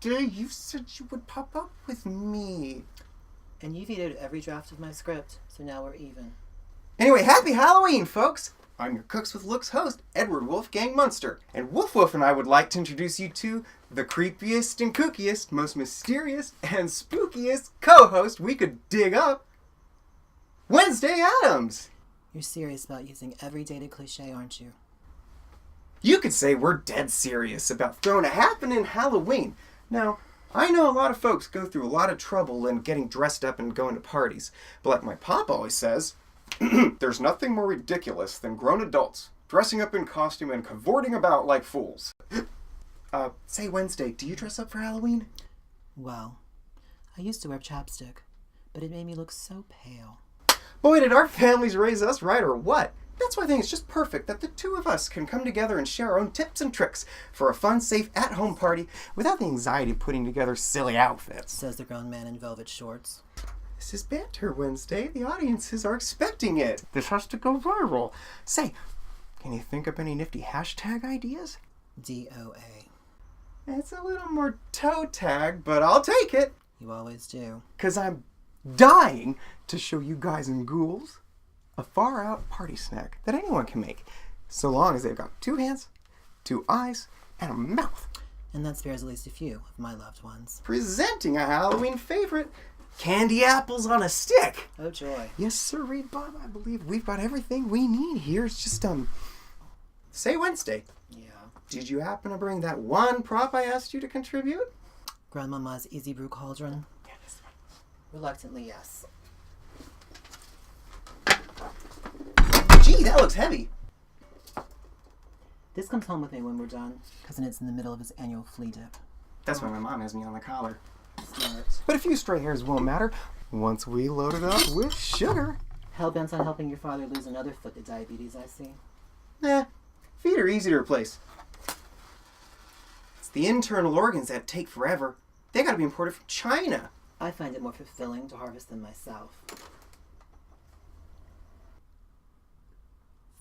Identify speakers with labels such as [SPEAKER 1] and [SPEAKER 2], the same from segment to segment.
[SPEAKER 1] Wednesday, you said you would pop up with me.
[SPEAKER 2] And you vetoed every draft of my script, so now we're even.
[SPEAKER 1] Anyway, happy Halloween, folks! I'm your Cooks with Looks host, Edward Wolfgang Munster. And Woof Woof and I would like to introduce you to the creepiest and kookiest, most mysterious and spookiest co-host we could dig up, Wednesday Addams!
[SPEAKER 2] You're serious about using every dated cliche, aren't you?
[SPEAKER 1] You could say we're dead serious about throwing a happening Halloween. Now, I know a lot of folks go through a lot of trouble in getting dressed up and going to parties. But like my pop always says, there's nothing more ridiculous than grown adults dressing up in costume and cavorting about like fools. Say Wednesday, do you dress up for Halloween?
[SPEAKER 2] Well, I used to wear chapstick, but it made me look so pale.
[SPEAKER 1] Boy, did our families raise us right or what? That's why I think it's just perfect that the two of us can come together and share our own tips and tricks for a fun, safe, at-home party without the anxiety of putting together silly outfits.
[SPEAKER 2] Says the grown man in velvet shorts.
[SPEAKER 1] This is banter, Wednesday. The audiences are expecting it. This has to go viral. Say, can you think up any nifty hashtag ideas?
[SPEAKER 2] DOA.
[SPEAKER 1] It's a little more toe tag, but I'll take it.
[SPEAKER 2] You always do.
[SPEAKER 1] 'Cause I'm dying to show you guys and ghouls a far-out party snack that anyone can make, so long as they've got 2 hands, 2 eyes, and a mouth.
[SPEAKER 2] And that spares at least a few of my loved ones.
[SPEAKER 1] Presenting a Halloween favorite, candy apples on a stick.
[SPEAKER 2] Oh, joy.
[SPEAKER 1] Yes, sir, Reed Bob. I believe we've got everything we need here. It's just, say Wednesday.
[SPEAKER 2] Yeah.
[SPEAKER 1] Did you happen to bring that one prop I asked you to contribute?
[SPEAKER 2] Grandmama's Easy Brew Cauldron?
[SPEAKER 1] Yes.
[SPEAKER 2] Reluctantly, yes.
[SPEAKER 1] Gee, that looks heavy.
[SPEAKER 2] This comes home with me when we're done. Cousin is in the middle of his annual flea dip.
[SPEAKER 1] That's why my mom has me on the collar.
[SPEAKER 2] Smart.
[SPEAKER 1] But a few stray hairs won't matter once we load it up with sugar.
[SPEAKER 2] Hell-bent on helping your father lose another foot to diabetes, I see.
[SPEAKER 1] Nah, feet are easy to replace. It's the internal organs that take forever. They gotta be imported from China.
[SPEAKER 2] I find it more fulfilling to harvest them myself.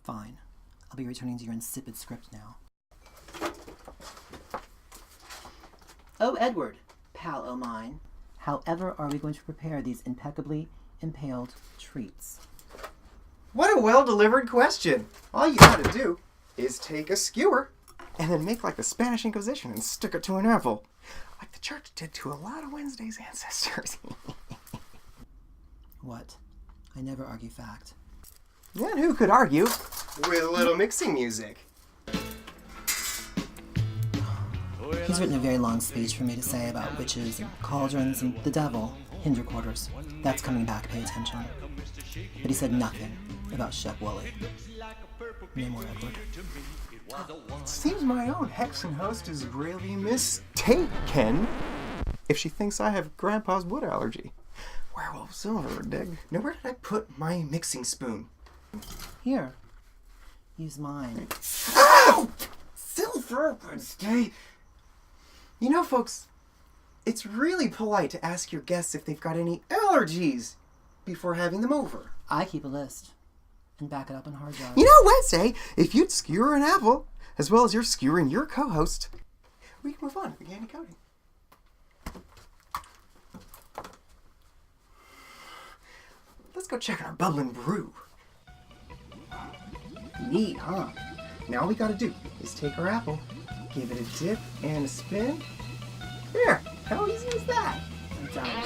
[SPEAKER 2] Fine. I'll be returning to your insipid script now. Oh, Edward, pal o' mine, however are we going to prepare these impeccably impaled treats?
[SPEAKER 1] What a well-delivered question. All you gotta do is take a skewer and then make like the Spanish Inquisition and stick it to an apple. Like the church did to a lot of Wednesday's ancestors.
[SPEAKER 2] What? I never argue fact.
[SPEAKER 1] And who could argue with a little mixing music?
[SPEAKER 2] He's written a very long speech for me to say about witches and cauldrons and the devil, hinder quarters. That's coming back, pay attention. But he said nothing about Shep Woolley. No more, Edward.
[SPEAKER 1] It seems my own hexen host is really mistaken if she thinks I have Grandpa's wood allergy. Werewolf silver, dig. Now where did I put my mixing spoon?
[SPEAKER 2] Here. Use mine.
[SPEAKER 1] Ow! Silver, Wednesday. You know, folks, it's really polite to ask your guests if they've got any allergies before having them over.
[SPEAKER 2] I keep a list and back it up on hard drive.
[SPEAKER 1] You know, Wednesday, if you'd skewer an apple, as well as you're skewering your co-host, we can move on to the candy coating. Let's go check our bubbling brew. Neat, huh? Now all we gotta do is take our apple, give it a dip and a spin. There, how easy is that?
[SPEAKER 2] I'm done.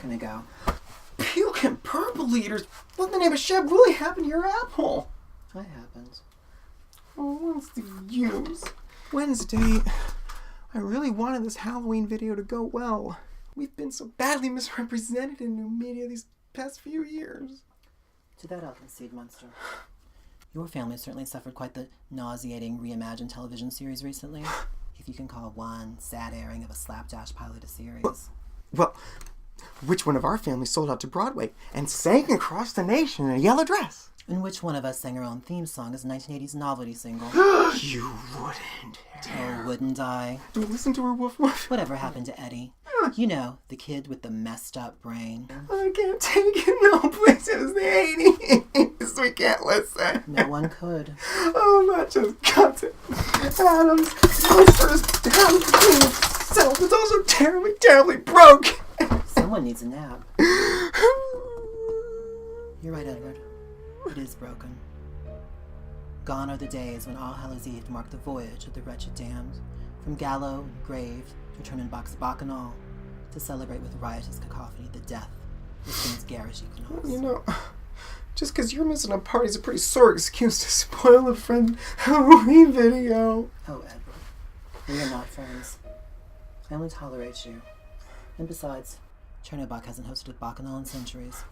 [SPEAKER 2] Gonna go.
[SPEAKER 1] Puking purple eaters! What in the name of Shep Woolley happened to your apple?
[SPEAKER 2] That happens.
[SPEAKER 1] Oh, what's the use? Wednesday, I really wanted this Halloween video to go well. We've been so badly misrepresented in new media these past few years.
[SPEAKER 2] To that I'll concede, Munster. Your family certainly suffered quite the nauseating reimagined television series recently, if you can call one sad airing of a slapdash pilot a series.
[SPEAKER 1] Well, which one of our families sold out to Broadway and sang across the nation in a yellow dress?
[SPEAKER 2] And which one of us sang our own theme song as a 1980s novelty single?
[SPEAKER 1] You wouldn't.
[SPEAKER 2] Oh, wouldn't I?
[SPEAKER 1] Don't listen to her, Woof Woof.
[SPEAKER 2] Whatever happened to Eddie? You know, the kid with the messed up brain.
[SPEAKER 1] I can't take it. No, please, it was the 80s. We can't listen.
[SPEAKER 2] No one could.
[SPEAKER 1] Oh, not just got it. Addams, Munster's Halloween itself is also terribly, terribly broke.
[SPEAKER 2] Someone needs a nap. You're right, Edward. It is broken. Gone are the days when All Hallows Eve marked the voyage of the wretched damned, from gallows and grave to return in box bacchanal, to celebrate with riotous cacophony the death of things garish equinox.
[SPEAKER 1] You know, just because you're missing a party is a pretty sore excuse to spoil a friend Halloween video.
[SPEAKER 2] Oh, Edward, we are not friends. I only tolerate you. And besides, Chernobog hasn't hosted a bacchanal in centuries.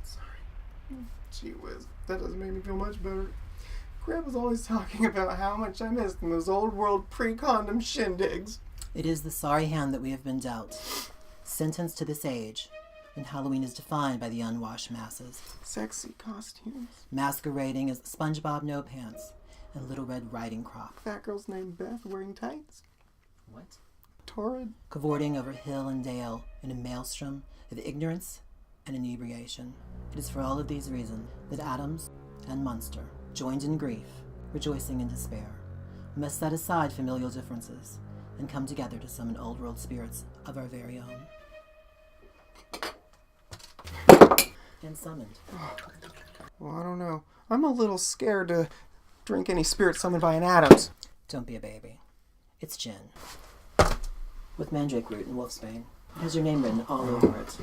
[SPEAKER 1] Sorry. Gee whiz, that doesn't make me feel much better. Grab was always talking about how much I missed in those old world pre-condom shindigs.
[SPEAKER 2] It is the sorry hand that we have been dealt. Sentenced to this age, and Halloween is defined by the unwashed masses.
[SPEAKER 1] Sexy costumes.
[SPEAKER 2] Masquerading as SpongeBob No Pants and Little Red Riding Crop.
[SPEAKER 1] Fat girls named Beth wearing tights.
[SPEAKER 2] What?
[SPEAKER 1] Torrid.
[SPEAKER 2] Cavorting over hill and dale in a maelstrom of ignorance and inebriation. It is for all of these reasons that Addams and Munster, joined in grief, rejoicing in despair, must set aside familial differences and come together to summon old world spirits of our very own. And summoned.
[SPEAKER 1] Well, I don't know. I'm a little scared to drink any spirit summoned by an Addams.
[SPEAKER 2] Don't be a baby. It's gin. With mandrake root and wolfsbane. It has your name written all over it.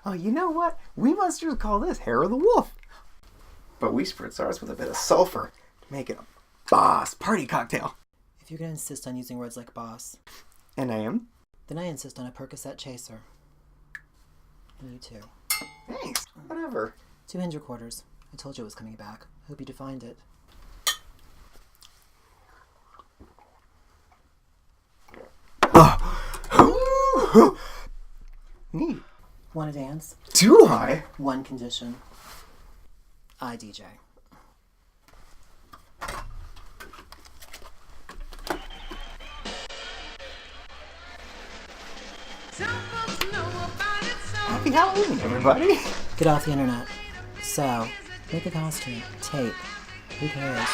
[SPEAKER 1] Oh, you know what? We must just call this Hair of the Wolf. But we spritz ours with a bit of sulfur to make it a boss party cocktail.
[SPEAKER 2] If you're going to insist on using words like boss,
[SPEAKER 1] And I am?
[SPEAKER 2] then I insist on a Percocet chaser. And you too.
[SPEAKER 1] Thanks. Whatever.
[SPEAKER 2] 2 hindquarters. I told you it was coming back. Hope you defined it.
[SPEAKER 1] Neat.
[SPEAKER 2] Want to dance?
[SPEAKER 1] Do I?
[SPEAKER 2] One condition. I DJ.
[SPEAKER 1] Happy Halloween, everybody.
[SPEAKER 2] Get off the internet. So, make a costume. Tape. Who cares?